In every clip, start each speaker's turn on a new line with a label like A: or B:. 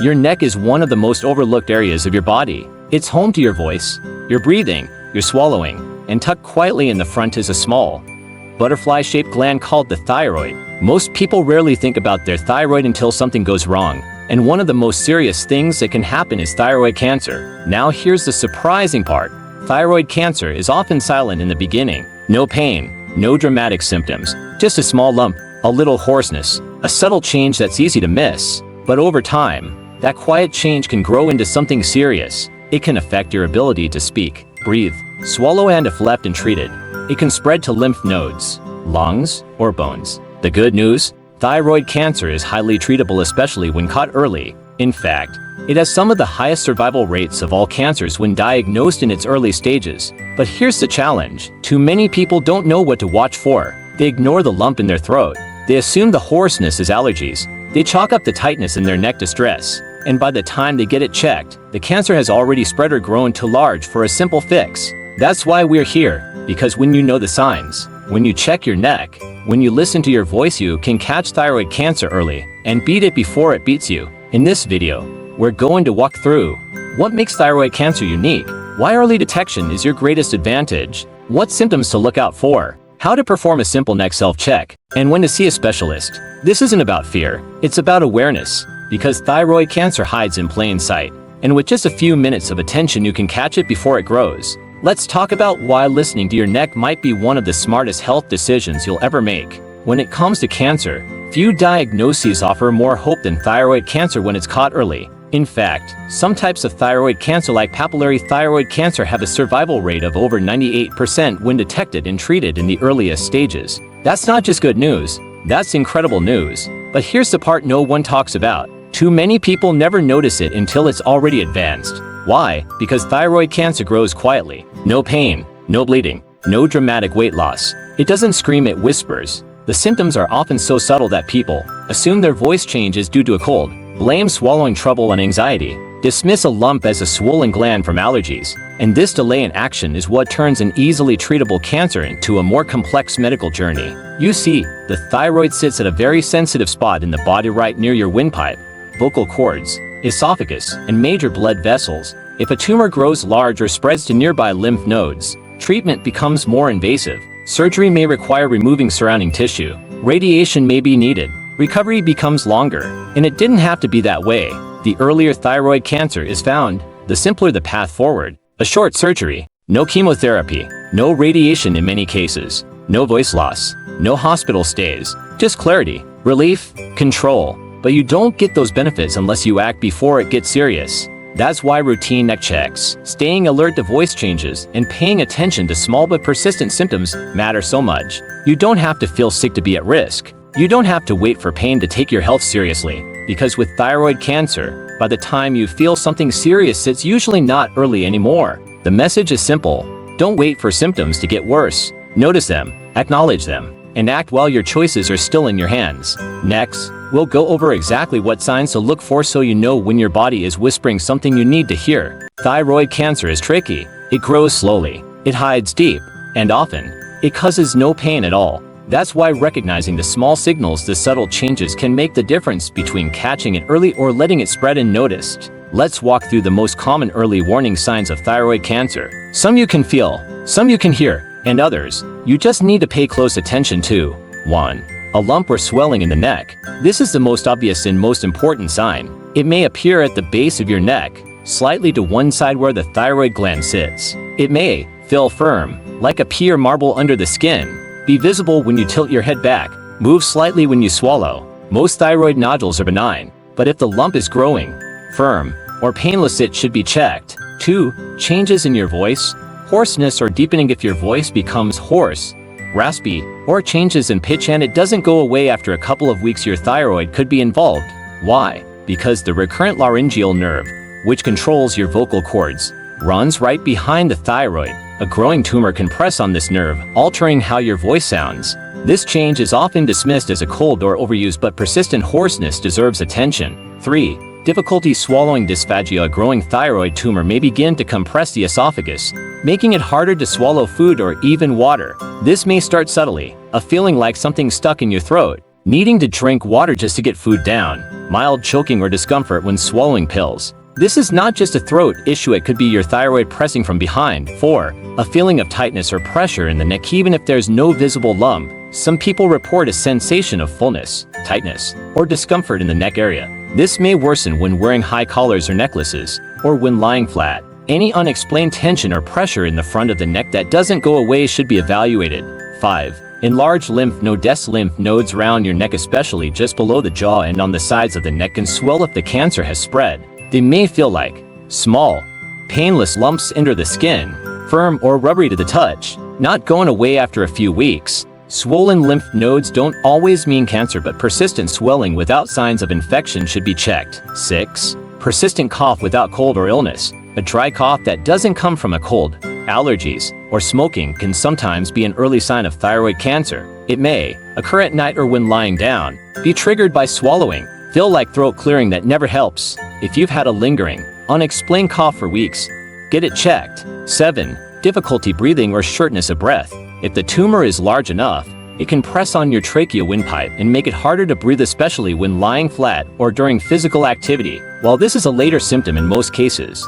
A: Your neck is one of the most overlooked areas of your body. It's home to your voice, your breathing, your swallowing, and tucked quietly in the front is a small, butterfly-shaped gland called the thyroid. Most people rarely think about their thyroid until something goes wrong, and one of the most serious things that can happen is thyroid cancer. Now here's the surprising part. Thyroid cancer is often silent in the beginning. No pain, no dramatic symptoms, just a small lump, a little hoarseness, a subtle change that's easy to miss. But over time, that quiet change can grow into something serious. It can affect your ability to speak, breathe, swallow, and if left untreated, it can spread to lymph nodes, lungs, or bones. The good news? Thyroid cancer is highly treatable, especially when caught early. In fact, it has some of the highest survival rates of all cancers when diagnosed in its early stages. But here's the challenge. Too many people don't know what to watch for. They ignore the lump in their throat. They assume the hoarseness is allergies. They chalk up the tightness in their neck to stress. And by the time they get it checked, the cancer has already spread or grown too large for a simple fix. That's why we're here, because when you know the signs, when you check your neck, when you listen to your voice, you can catch thyroid cancer early and beat it before it beats you. In this video, we're going to walk through what makes thyroid cancer unique, why early detection is your greatest advantage, what symptoms to look out for, how to perform a simple neck self-check, and when to see a specialist. This isn't about fear, it's about awareness, because thyroid cancer hides in plain sight, and with just a few minutes of attention you can catch it before it grows. Let's talk about why listening to your neck might be one of the smartest health decisions you'll ever make. When it comes to cancer, few diagnoses offer more hope than thyroid cancer when it's caught early. In fact, some types of thyroid cancer like papillary thyroid cancer have a survival rate of over 98% when detected and treated in the earliest stages. That's not just good news, that's incredible news. But here's the part no one talks about. Too many people never notice it until it's already advanced. Why? Because thyroid cancer grows quietly. No pain, no bleeding, no dramatic weight loss. It doesn't scream, it whispers. The symptoms are often so subtle that people assume their voice change is due to a cold, blame swallowing trouble on anxiety, dismiss a lump as a swollen gland from allergies. And this delay in action is what turns an easily treatable cancer into a more complex medical journey. You see, the thyroid sits at a very sensitive spot in the body right near your windpipe, vocal cords, esophagus, and major blood vessels. If a tumor grows large or spreads to nearby lymph nodes, treatment becomes more invasive. Surgery may require removing surrounding tissue. Radiation may be needed. Recovery becomes longer. And it didn't have to be that way. The earlier thyroid cancer is found, the simpler the path forward. A short surgery, no chemotherapy, no radiation in many cases, no voice loss, no hospital stays, just clarity, relief, control. But you don't get those benefits unless you act before it gets serious. That's why routine neck checks, staying alert to voice changes, and paying attention to small but persistent symptoms matter so much. You don't have to feel sick to be at risk. You don't have to wait for pain to take your health seriously. Because with thyroid cancer, by the time you feel something serious, it's usually not early anymore. The message is simple. Don't wait for symptoms to get worse. Notice them, acknowledge them, and act while your choices are still in your hands. Next, we'll go over exactly what signs to look for so you know when your body is whispering something you need to hear. Thyroid cancer is tricky. It grows slowly, it hides deep, and often, it causes no pain at all. That's why recognizing the small signals, the subtle changes, can make the difference between catching it early or letting it spread unnoticed. Let's walk through the most common early warning signs of thyroid cancer. Some you can feel, some you can hear, and others you just need to pay close attention to. 1. A lump or swelling in the neck. This is the most obvious and most important sign. It may appear at the base of your neck, slightly to one side where the thyroid gland sits. It may feel firm, like a pea or marble under the skin, be visible when you tilt your head back, move slightly when you swallow. Most thyroid nodules are benign, but if the lump is growing, firm, or painless, it should be checked. 2. Changes in your voice. Hoarseness or deepening. If your voice becomes hoarse, raspy, or changes in pitch and it doesn't go away after a couple of weeks, your thyroid could be involved. Why? Because the recurrent laryngeal nerve, which controls your vocal cords, runs right behind the thyroid. A growing tumor can press on this nerve, altering how your voice sounds. This change is often dismissed as a cold or overuse, but persistent hoarseness deserves attention. 3. Difficulty swallowing. Dysphagia. A growing thyroid tumor may begin to compress the esophagus, making it harder to swallow food or even water. This may start subtly, a feeling like something stuck in your throat, needing to drink water just to get food down. mild choking or discomfort when swallowing pills. This is not just a throat issue, it could be your thyroid pressing from behind. 4. A feeling of tightness or pressure in the neck even if there's no visible lump. Some people report a sensation of fullness, tightness, or discomfort in the neck area. This may worsen when wearing high collars or necklaces, or when lying flat. Any unexplained tension or pressure in the front of the neck that doesn't go away should be evaluated. 5. Enlarged lymph nodes. Lymph nodes around your neck, especially just below the jaw and on the sides of the neck, can swell if the cancer has spread. They may feel like small, painless lumps under the skin, firm or rubbery to the touch, not going away after a few weeks. Swollen lymph nodes don't always mean cancer, but persistent swelling without signs of infection should be checked. 6. Persistent cough without cold or illness. A dry cough that doesn't come from a cold, allergies, or smoking can sometimes be an early sign of thyroid cancer. It may occur at night or when lying down, be triggered by swallowing, feel like throat clearing that never helps. If you've had a lingering, unexplained cough for weeks, get it checked. 7. Difficulty breathing or shortness of breath. If the tumor is large enough, it can press on your trachea windpipe and make it harder to breathe, especially when lying flat or during physical activity. While this is a later symptom in most cases,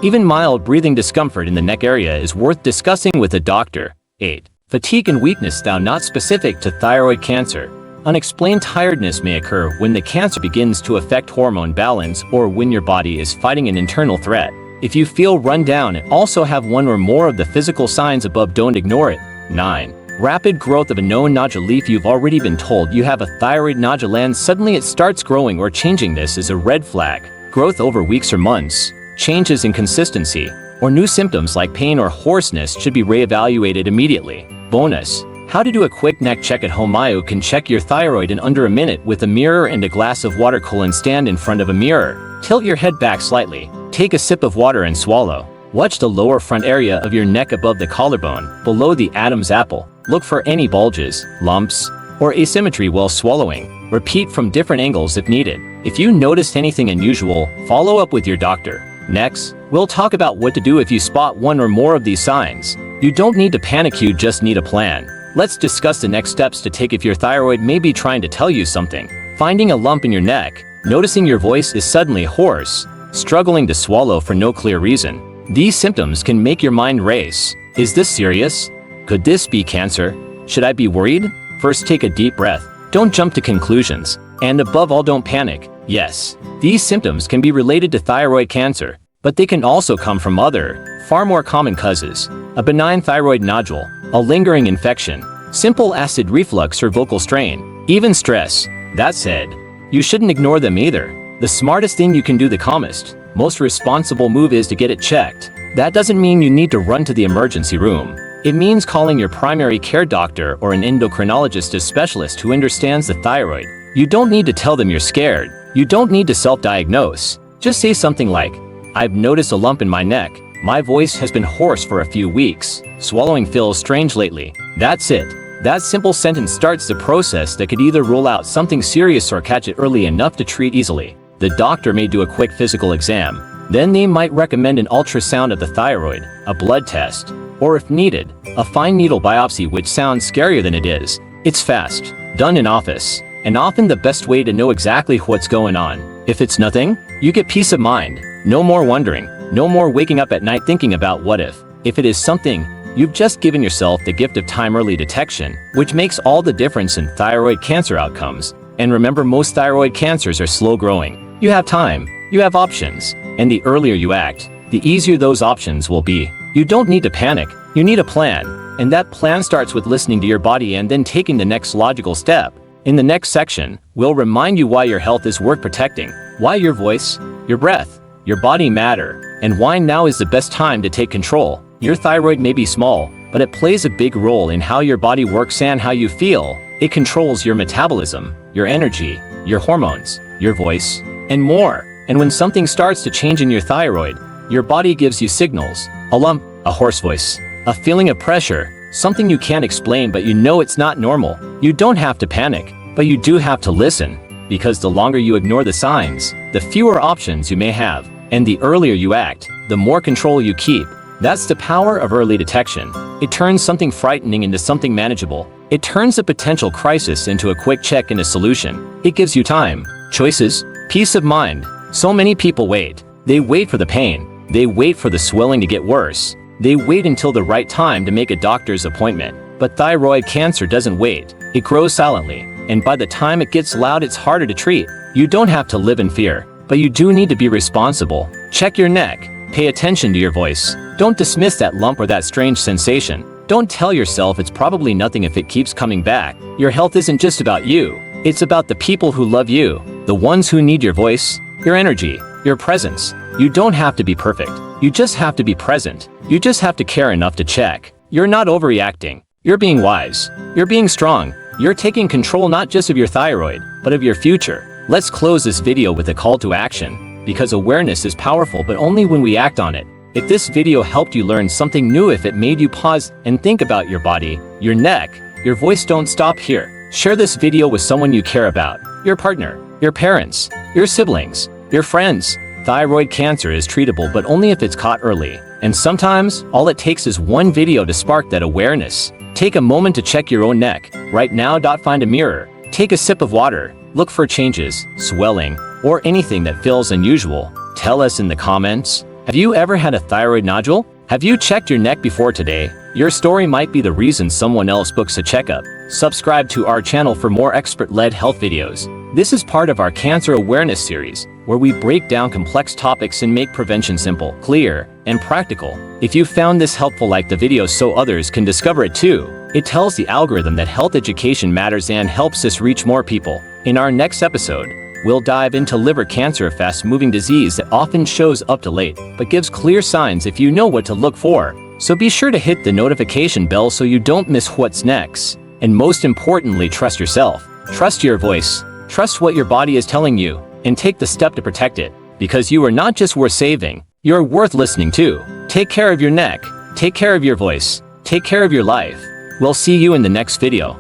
A: even mild breathing discomfort in the neck area is worth discussing with a doctor. 8. Fatigue and weakness. Though not specific to thyroid cancer, unexplained tiredness may occur when the cancer begins to affect hormone balance or when your body is fighting an internal threat. If you feel run down and also have one or more of the physical signs above, don't ignore it. 9. Rapid growth of a known nodule. If you've already been told you have a thyroid nodule and suddenly it starts growing or changing, this is a red flag. Growth over weeks or months, changes in consistency, or new symptoms like pain or hoarseness should be reevaluated immediately. Bonus: how to do a quick neck check at home. You can check your thyroid in under a minute with a mirror and a glass of water. Stand in front of a mirror, tilt your head back slightly, take a sip of water and swallow. Watch the lower front area of your neck above the collarbone, below the Adam's apple. Look for any bulges, lumps, or asymmetry while swallowing. Repeat from different angles if needed. If you noticed anything unusual, follow up with your doctor. Next, we'll talk about what to do if you spot one or more of these signs. You don't need to panic, you just need a plan. Let's discuss the next steps to take if your thyroid may be trying to tell you something. Finding a lump in your neck, noticing your voice is suddenly hoarse, struggling to swallow for no clear reason. These symptoms can make your mind race. Is this serious? Could this be cancer? Should I be worried? First, take a deep breath. Don't jump to conclusions. And above all, don't panic. Yes, these symptoms can be related to thyroid cancer, but they can also come from other, far more common causes. A benign thyroid nodule, a lingering infection, simple acid reflux or vocal strain, even stress. That said, you shouldn't ignore them either. The smartest thing you can do, the calmest, most responsible move, is to get it checked. That doesn't mean you need to run to the emergency room. It means calling your primary care doctor or an endocrinologist, a specialist who understands the thyroid. You don't need to tell them you're scared. You don't need to self-diagnose. Just say something like, "I've noticed a lump in my neck. My voice has been hoarse for a few weeks. Swallowing feels strange lately." That's it. That simple sentence starts the process that could either rule out something serious or catch it early enough to treat easily. The doctor may do a quick physical exam. Then they might recommend an ultrasound of the thyroid, a blood test, or if needed, a fine needle biopsy, which sounds scarier than it is. It's fast, done in office, and often the best way to know exactly what's going on. If it's nothing, you get peace of mind. No more wondering, no more waking up at night thinking about what if. If it is something, you've just given yourself the gift of time, early detection, which makes all the difference in thyroid cancer outcomes. And remember, most thyroid cancers are slow growing. You have time, you have options, and the earlier you act, the easier those options will be. You don't need to panic, you need a plan, and that plan starts with listening to your body and then taking the next logical step. In the next section, we'll remind you why your health is worth protecting, why your voice, your breath, your body matter, and why now is the best time to take control. Your thyroid may be small, but it plays a big role in how your body works and how you feel. It controls your metabolism, your energy, your hormones, your voice, and more. And when something starts to change in your thyroid, your body gives you signals. A lump, a hoarse voice, a feeling of pressure, something you can't explain but you know it's not normal. You don't have to panic, but you do have to listen. Because the longer you ignore the signs, the fewer options you may have. And the earlier you act, the more control you keep. That's the power of early detection. It turns something frightening into something manageable. It turns a potential crisis into a quick check and a solution. It gives you time, choices, Peace of mind. So many people wait. They wait for the pain. They wait for the swelling to get worse. They wait until the right time to make a doctor's appointment. But thyroid cancer doesn't wait. It grows silently, and by the time it gets loud, it's harder to treat. You don't have to live in fear, but you do need to be responsible. Check your neck. Pay attention to your voice. Don't dismiss that lump or that strange sensation. Don't tell yourself it's probably nothing if it keeps coming back. Your health isn't just about you. It's about the people who love you, the ones who need your voice, your energy, your presence. You don't have to be perfect. You just have to be present. You just have to care enough to check. You're not overreacting. You're being wise. You're being strong. You're taking control not just of your thyroid, but of your future. Let's close this video with a call to action, because awareness is powerful but only when we act on it. If this video helped you learn something new, if it made you pause and think about your body, your neck, your voice, don't stop here. Share this video with someone you care about, your partner, your parents, your siblings, your friends. Thyroid cancer is treatable but only if it's caught early. And sometimes, all it takes is one video to spark that awareness. Take a moment to check your own neck. Right now. Find a mirror. Take a sip of water. Look for changes, swelling, or anything that feels unusual. Tell us in the comments. Have you ever had a thyroid nodule? Have you checked your neck before today? Your story might be the reason someone else books a checkup. Subscribe to our channel for more expert-led health videos. This is part of our Cancer Awareness series, where we break down complex topics and make prevention simple, clear, and practical. If you found this helpful, like the video so others can discover it too. It tells the algorithm that health education matters and helps us reach more people. In our next episode, we'll dive into liver cancer, a fast-moving disease that often shows up too late, but gives clear signs if you know what to look for. So be sure to hit the notification bell so you don't miss what's next. And most importantly, trust yourself. Trust your voice. Trust what your body is telling you, and take the step to protect it. Because you are not just worth saving, you're worth listening to. Take care of your neck. Take care of your voice. Take care of your life. We'll see you in the next video.